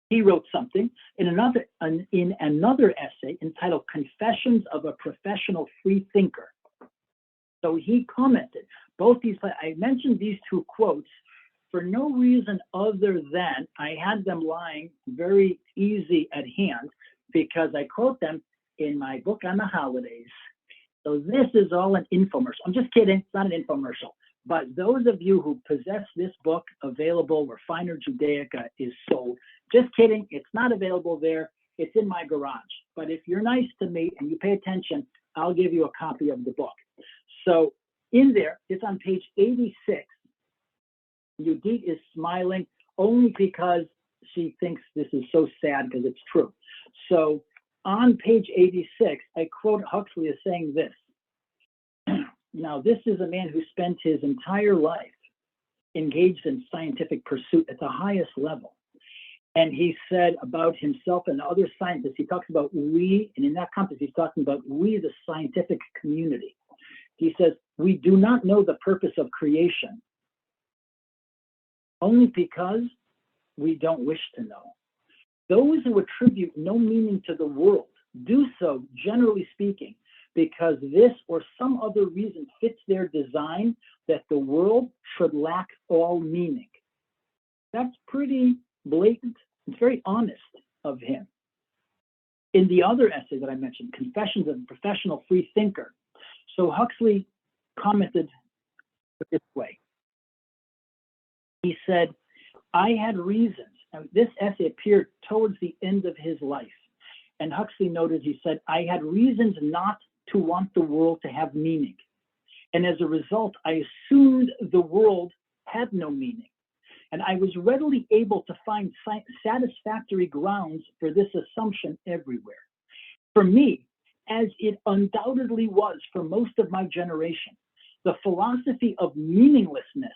He wrote something in another essay entitled Confessions of a Professional Free Thinker. So he commented, both these, I mentioned these two quotes for no reason other than I had them lying very easy at hand, because I quote them in my book on the holidays. So this is all an infomercial. I'm just kidding, it's not an infomercial. But those of you who possess this book available where Finer Judaica is sold, just kidding, it's not available there. It's in my garage. But if you're nice to me and you pay attention, I'll give you a copy of the book. So in there, it's on page 86. Yudit is smiling only because she thinks this is so sad because it's true. So on page 86, I quote Huxley as saying this: now this is a man who spent his entire life engaged in scientific pursuit at the highest level. And he said about himself and other scientists, he talks about we, and in that context, he's talking about we, the scientific community. He says, we do not know the purpose of creation only because we don't wish to know. Those who attribute no meaning to the world do so, generally speaking, because this or some other reason fits their design that the world should lack all meaning. That's pretty blatant. It's very honest of him. In the other essay that I mentioned, Confessions of a Professional Free Thinker, so Huxley commented this way. He said, I had reasons. Now, this essay appeared towards the end of his life. And Huxley noted, he said, I had reasons not to want the world to have meaning. And as a result, I assumed the world had no meaning. And I was readily able to find satisfactory grounds for this assumption everywhere. For me, as it undoubtedly was for most of my generation, the philosophy of meaninglessness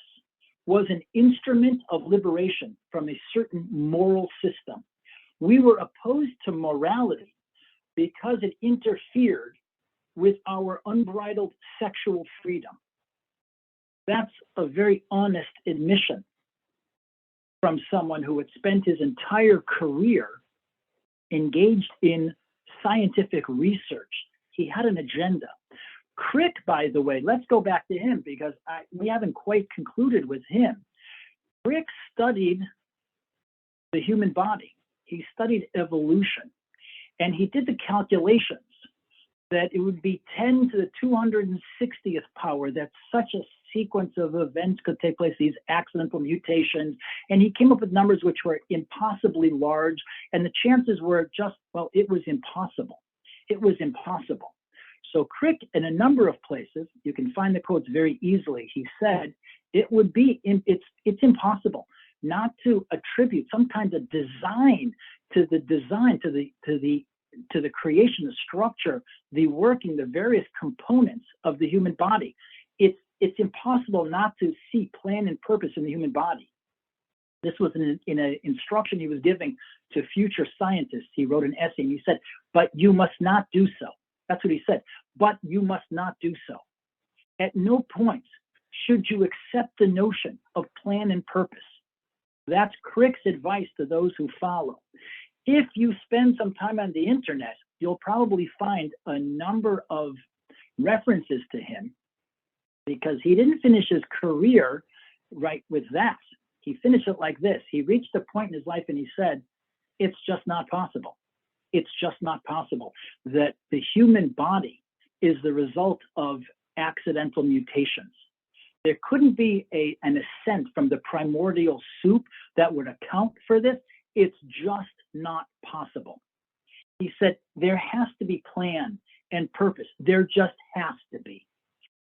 was an instrument of liberation from a certain moral system. We were opposed to morality because it interfered with our unbridled sexual freedom. That's a very honest admission from someone who had spent his entire career engaged in scientific research. He had an agenda. Crick, by the way, let's go back to him because we haven't quite concluded with him. Crick studied the human body. He studied evolution, and he did the calculations that it would be 10 to the 260th power that such a sequence of events could take place, these accidental mutations, and he came up with numbers which were impossibly large, and the chances were just, well, it was impossible. It was impossible. So Crick, in a number of places, you can find the quotes very easily, he said, it would be, it's impossible not to attribute some kind of design to the creation, the structure, the working, the various components of the human body. It's impossible not to see plan and purpose in the human body. This was in an instruction he was giving to future scientists. He wrote an essay and he said, but you must not do so. That's what he said, but you must not do so. At no point should you accept the notion of plan and purpose. That's Crick's advice to those who follow. If you spend some time on the internet, you'll probably find a number of references to him because he didn't finish his career right with that. He finished it like this. He reached a point in his life and he said, it's just not possible. It's just not possible that the human body is the result of accidental mutations. There couldn't be an ascent from the primordial soup that would account for this. It's just not possible. He said, there has to be plan and purpose. There just has to be.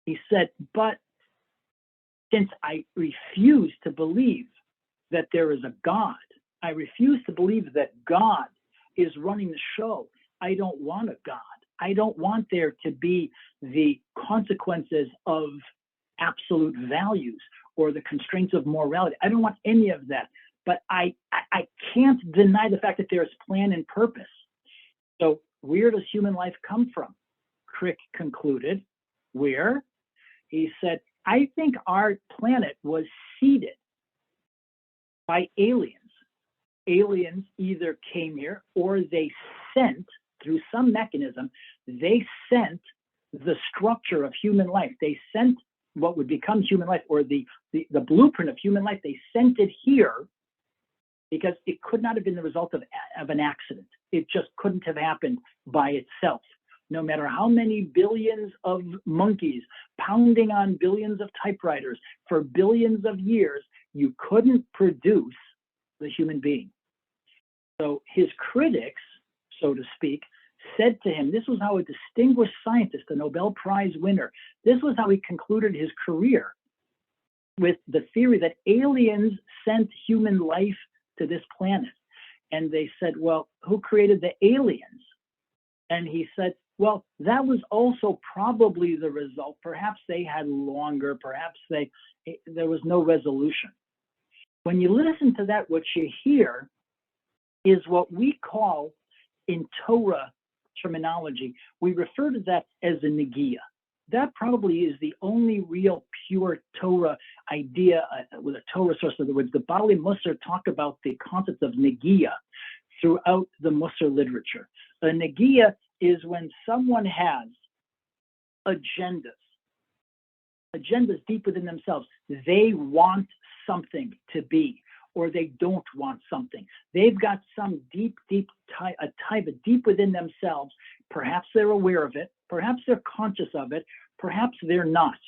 He said, but since I refuse to believe that there is a God, I refuse to believe that God is running the show. I don't want a God. I don't want there to be the consequences of absolute values or the constraints of morality. I don't want any of that. But I can't deny the fact that there's plan and purpose. So where does human life come from? Crick concluded, where? He said, I think our planet was seeded by aliens. Aliens either came here or they sent, through some mechanism, they sent the structure of human life. They sent what would become human life, or the blueprint of human life. They sent it here because it could not have been the result of an accident. It just couldn't have happened by itself. No matter how many billions of monkeys pounding on billions of typewriters for billions of years, you couldn't produce the human being. So his critics, so to speak, said to him, this was how a distinguished scientist, a Nobel Prize winner, this was how he concluded his career, with the theory that aliens sent human life to this planet. And they said, well, who created the aliens? And he said, Well, that was also probably the result. Perhaps they had longer, perhaps there was no resolution. When you listen to that, what you hear is what we call in Torah terminology, we refer to that as a negia. That probably is the only real pure Torah idea with a Torah source. In other words, the Bali Musar talk about the concept of negia throughout the Musar literature. A negia is when someone has agendas deep within themselves. They want something to be, or they don't want something. They've got some deep deep within themselves. Perhaps they're aware of it. Perhaps they're conscious of it. Perhaps they're not.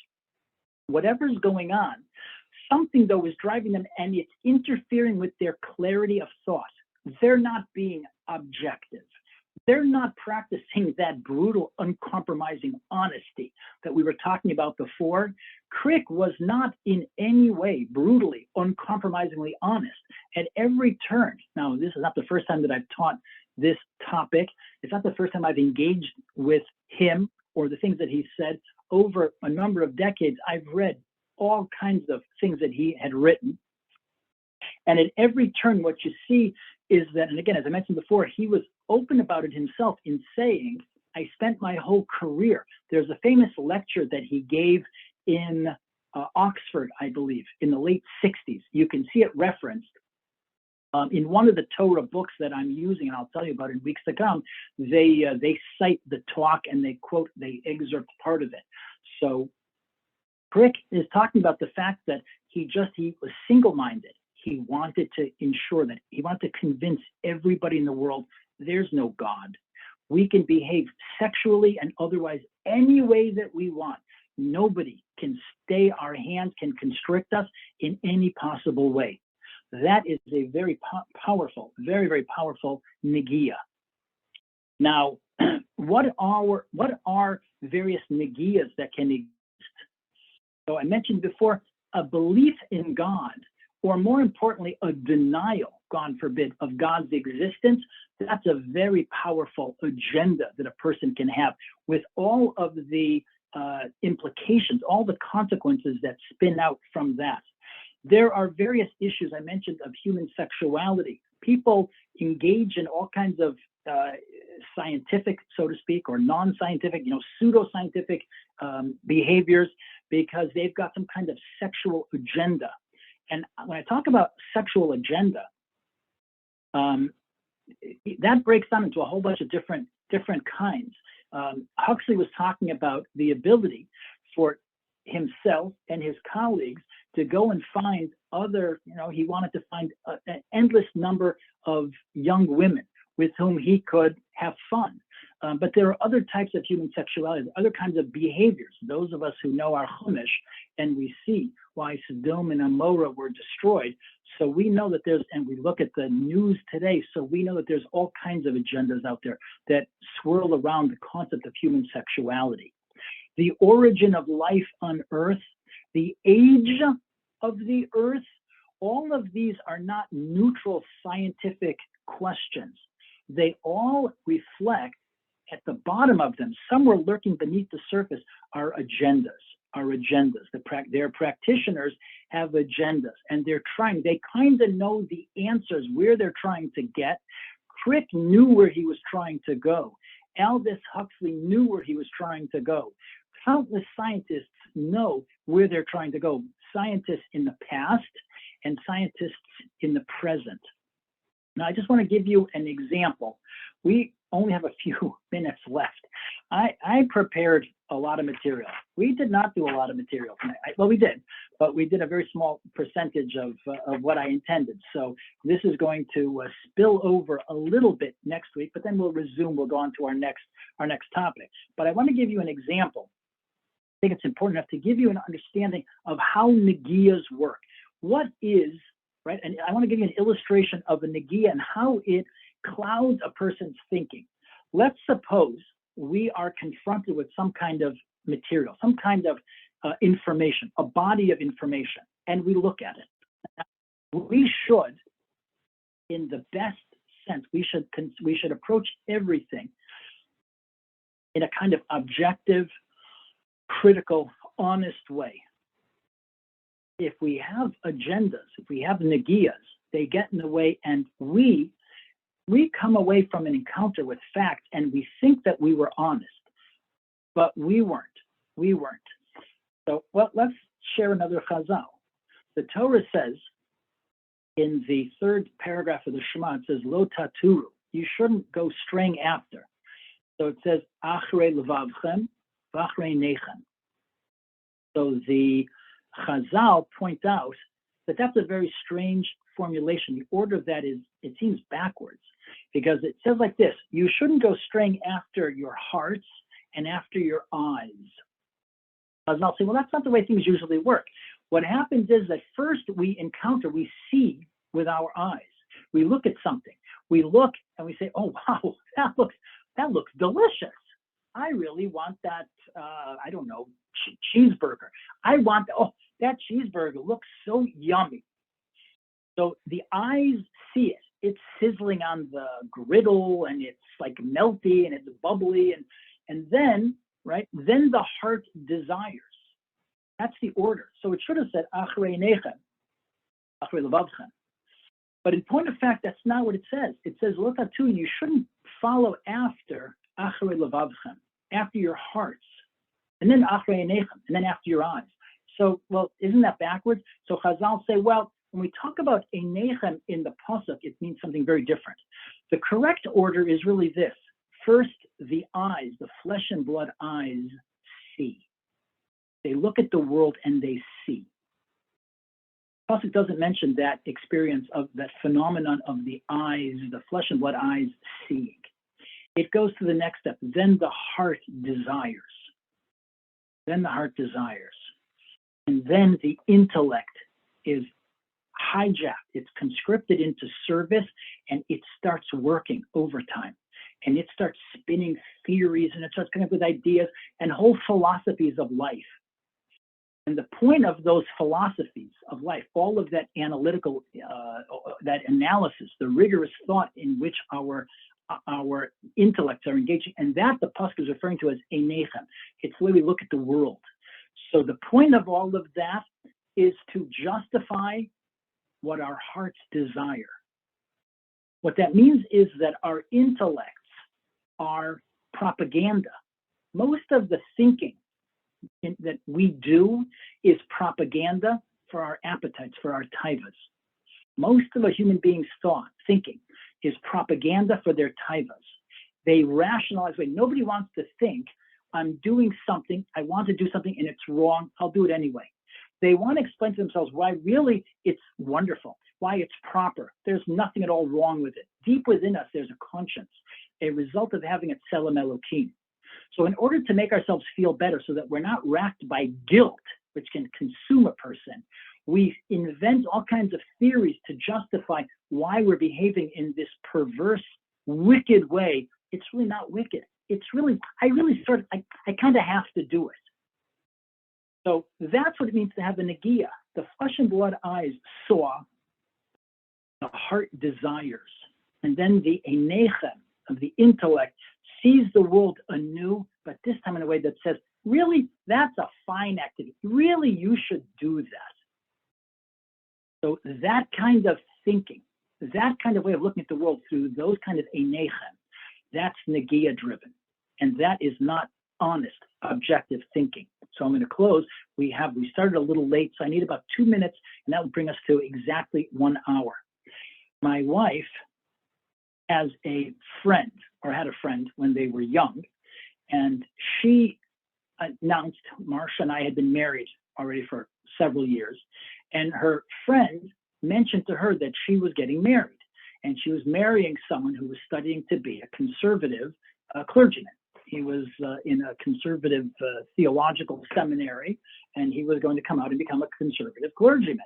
Whatever's going on, something though is driving them, and it's interfering with their clarity of thought. They're not being objective. They're not practicing that brutal, uncompromising honesty that we were talking about before. Crick was not in any way brutally, uncompromisingly honest at every turn. Now, this is not the first time that I've taught this topic. It's not the first time I've engaged with him or the things that he said. Over a number of decades, I've read all kinds of things that he had written. And at every turn, what you see is that, and again, as I mentioned before, he was open about it himself in saying, I spent my whole career. There's a famous lecture that he gave in Oxford, I believe, in the late 60s. You can see it referenced in one of the Torah books that I'm using, and I'll tell you about in weeks to come. They cite the talk and they excerpt part of it. So Crick is talking about the fact that he was single-minded. He wanted to ensure that he wanted to convince everybody in the world there's no God. We can behave sexually and otherwise any way that we want. Nobody can our hands can constrict us in any possible way. That is a very powerful, very, very powerful negia. Now, what are various negias that can exist? So I mentioned before, a belief in God, or more importantly, a denial, God forbid, of God's existence. That's a very powerful agenda that a person can have, with all of the implications, all the consequences that spin out from that. There are various issues I mentioned of human sexuality. People engage in all kinds of scientific, so to speak, or non-scientific, pseudoscientific behaviors, because they've got some kind of sexual agenda. And when I talk about sexual agenda, that breaks down into a whole bunch of different kinds. Huxley was talking about the ability for himself and his colleagues to go and find he wanted to find an endless number of young women with whom he could have fun. But there are other types of human sexuality, other kinds of behaviors. Those of us who know our Chumash, and we see why Sodom and Amorah were destroyed. So we know that and we look at the news today, so we know that there's all kinds of agendas out there that swirl around the concept of human sexuality. The origin of life on Earth, the age of the Earth, all of these are not neutral scientific questions. They all reflect, at the bottom of them, somewhere lurking beneath the surface, are agendas. Their practitioners have agendas, and they kind of know the answers, where they're trying to get. Crick knew where he was trying to go. Aldous Huxley knew where he was trying to go. Countless scientists know where they're trying to go. Scientists in the past and scientists in the present. Now, I just want to give you an example. We only have a few minutes left. I prepared a lot of material. We did not do a lot of material tonight. Well, we did, but we did a very small percentage of what I intended. So this is going to spill over a little bit next week, but then we'll resume. We'll go on to our next topic. But I want to give you an example. I think it's important enough to give you an understanding of how negias work. What is, right? And I want to give you an illustration of a negia and how it clouds a person's thinking. Let's suppose we are confronted with some kind of material, some kind of information, a body of information, and we look at it. We should, in the best sense, we should approach everything in a kind of objective, critical, honest way. If we have agendas, if we have negiyas, they get in the way, and we come away from an encounter with facts and we think that we were honest, but we weren't. We weren't. So, well, let's share another chazal. The Torah says in the third paragraph of the Shema, it says, Lo taturu, you shouldn't go straying after. So it says, Achrei levavchem, v'achrei nechem. So the chazal point out that that's a very strange formulation. The order of that is, it seems backwards, because it says like this: you shouldn't go straying after your hearts and after your eyes. Chazal say, well, that's not the way things usually work. What happens is that first we encounter, we see with our eyes. We look at something. We look and we say, oh, wow, that looks delicious. I really want that, I don't know, cheeseburger. I want, oh, that cheeseburger looks so yummy. So the eyes see it. It's sizzling on the griddle, and it's like melty, and it's bubbly, and then, right, then the heart desires. That's the order. So it should have said, Achrei nechem, Achrei levavchem. But in point of fact, that's not what it says. It says, Lo tatu, you shouldn't follow after Achrei levavchem, after your hearts, and then Achrei nechem, and then after your eyes. So, well, isn't that backwards? So Chazal say, well, when we talk about einechem in the pasuk, it means something very different. The correct order is really this: first, the eyes, the flesh and blood eyes, see. They look at the world and they see. The pasuk doesn't mention that experience of that phenomenon of the eyes, the flesh and blood eyes seeing. It goes to the next step. Then the heart desires. Then the heart desires. And then the intellect is hijacked. It's conscripted into service, and it starts working overtime. And it starts spinning theories, and it starts coming up with ideas and whole philosophies of life. And the point of those philosophies of life, all of that analytical, that analysis, the rigorous thought in which our intellects are engaging, and that the pasuk is referring to as einechem. It's the way we look at the world. So the point of all of that is to justify what our hearts desire. What that means is that our intellects are propaganda. Most of the thinking that we do is propaganda for our appetites, for our taivas. Most of a human being's thinking is propaganda for their taivas. They rationalize, wait, nobody wants to think, I'm doing something, I want to do something, and it's wrong, I'll do it anyway. They want to explain to themselves why really it's wonderful, why it's proper. There's nothing at all wrong with it. Deep within us, there's a conscience, a result of having a tselem Elokim. So in order to make ourselves feel better so that we're not racked by guilt, which can consume a person, we invent all kinds of theories to justify why we're behaving in this perverse, wicked way. It's really not wicked. It's really, I kind of have to do it. So that's what it means to have the negiah. The flesh and blood eyes saw, the heart desires, and then the einechem of the intellect sees the world anew, but this time in a way that says, really, that's a fine activity. Really, you should do that. So that kind of thinking, that kind of way of looking at the world through those kind of einechem, that's negiah driven. And that is not honest, objective thinking. So I'm going to close. We started a little late, so I need about 2 minutes, and that will bring us to exactly 1 hour. My wife has a friend, or had a friend when they were young, and she announced Marsha and I had been married already for several years, and her friend mentioned to her that she was getting married, and she was marrying someone who was studying to be a conservative clergyman. He was in a conservative theological seminary, and he was going to come out and become a conservative clergyman.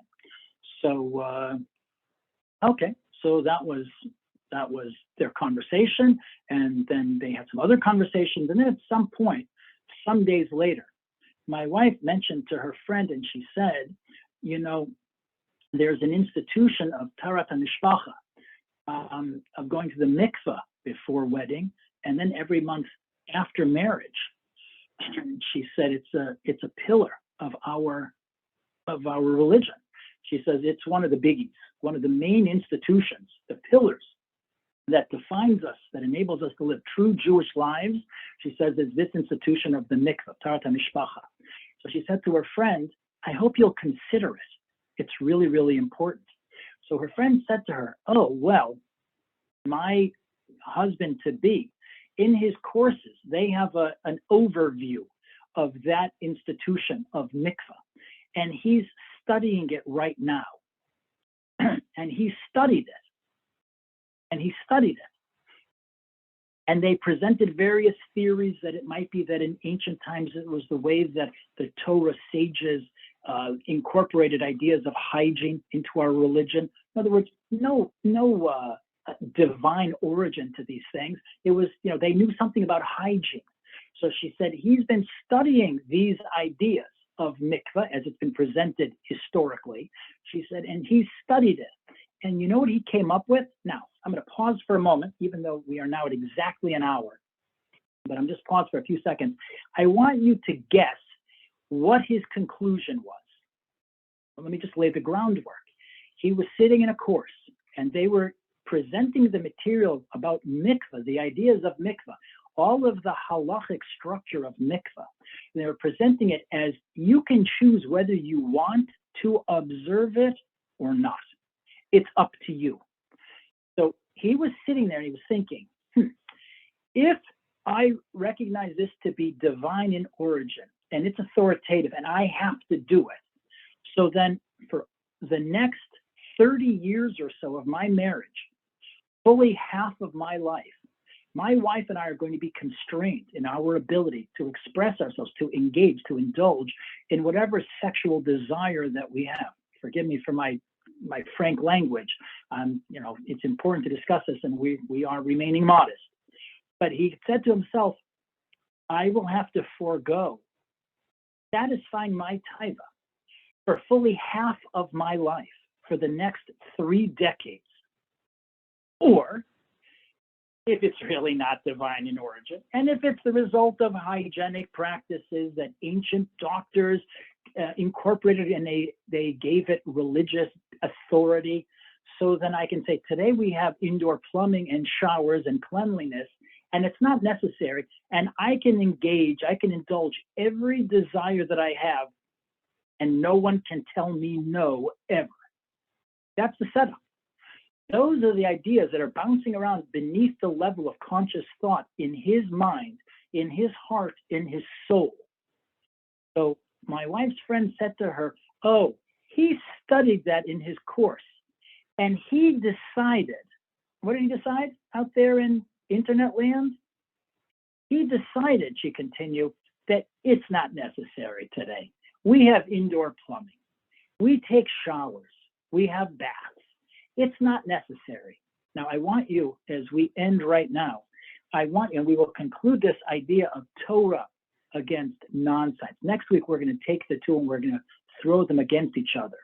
So, okay, so that was their conversation, and then they had some other conversations, and then at some point, some days later, my wife mentioned to her friend, and she said, you know, there's an institution of tarat hamishpacha, of going to the mikveh before wedding, and then every month after marriage, she said it's a pillar of our religion. She says it's one of the biggies, one of the main institutions, the pillars that defines us, that enables us to live true Jewish lives. She says is this institution of the mikvah, Torah Mishpacha. So she said to her friend, I hope you'll consider it. It's really, really important. So her friend said to her, oh, well, my husband-to-be, in his courses, they have an overview of that institution of mikvah, and he's studying it right now. And he studied it. And they presented various theories that it might be that in ancient times it was the way that the Torah sages incorporated ideas of hygiene into our religion. In other words, no divine origin to these things. It was, they knew something about hygiene. So she said he's been studying these ideas of mikvah as it's been presented historically. She said, and he studied it. And you know what he came up with? Now, I'm going to pause for a moment, even though we are now at exactly an hour, but I'm just pause for a few seconds. I want you to guess what his conclusion was. Well, let me just lay the groundwork. He was sitting in a course, and they were presenting the material about mikvah, the ideas of mikvah, all of the halachic structure of mikvah. They were presenting it as you can choose whether you want to observe it or not. It's up to you. So he was sitting there and he was thinking, if I recognize this to be divine in origin and it's authoritative and I have to do it, so then for the next 30 years or so of my marriage, fully half of my life, my wife and I are going to be constrained in our ability to express ourselves, to engage, to indulge in whatever sexual desire that we have. Forgive me for my frank language. It's important to discuss this, and we are remaining modest. But he said to himself, I will have to forego satisfying my taiva for fully half of my life for the next 3 decades. Or, if it's really not divine in origin, and if it's the result of hygienic practices that ancient doctors incorporated and they gave it religious authority, so then I can say, today we have indoor plumbing and showers and cleanliness, and it's not necessary, and I can engage, I can indulge every desire that I have, and no one can tell me no ever. That's the setup. Those are the ideas that are bouncing around beneath the level of conscious thought in his mind, in his heart, in his soul. So my wife's friend said to her, oh, he studied that in his course, and he decided, what did he decide out there in internet land? He decided, she continued, that it's not necessary today. We have indoor plumbing. We take showers. We have baths. It's not necessary. Now, I want you, as we end right now, and we will conclude this idea of Torah against non-science. Next week, we're going to take the two and we're going to throw them against each other.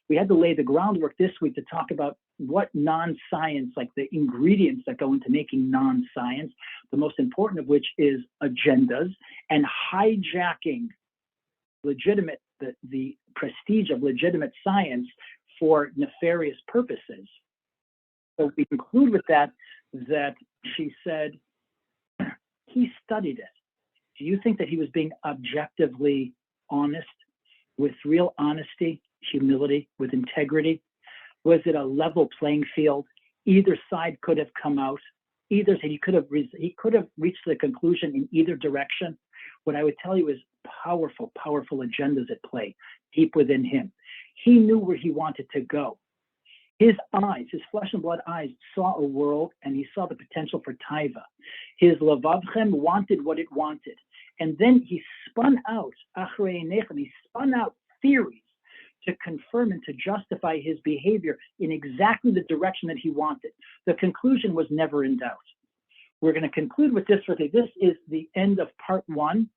We had to lay the groundwork this week to talk about what non-science, like the ingredients that go into making non-science, the most important of which is agendas and hijacking the prestige of legitimate science for nefarious purposes. So we conclude with that she said, he studied it. Do you think that he was being objectively honest, with real honesty, humility, with integrity? Was it a level playing field? Either side could have come out. He could have reached the conclusion in either direction. What I would tell you is powerful, powerful agendas at play deep within him. He knew where he wanted to go. His eyes, his flesh and blood eyes, saw a world, and he saw the potential for taiva. His levavchem wanted what it wanted. And then he spun out, he spun out theories to confirm and to justify his behavior in exactly the direction that he wanted. The conclusion was never in doubt. We're going to conclude with this. This is the end of part 1.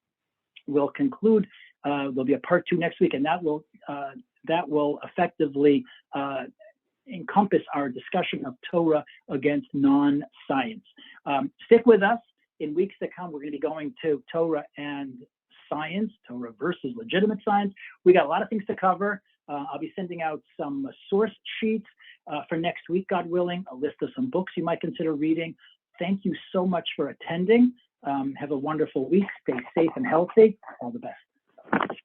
We'll conclude, there'll be a part 2 next week, and that will effectively encompass our discussion of Torah against non-science. Stick with us. In weeks to come, we're going to be going to Torah and science, Torah versus legitimate science. We got a lot of things to cover. I'll be sending out some source sheets for next week, God willing, a list of some books you might consider reading. Thank you so much for attending. Have a wonderful week. Stay safe and healthy. All the best.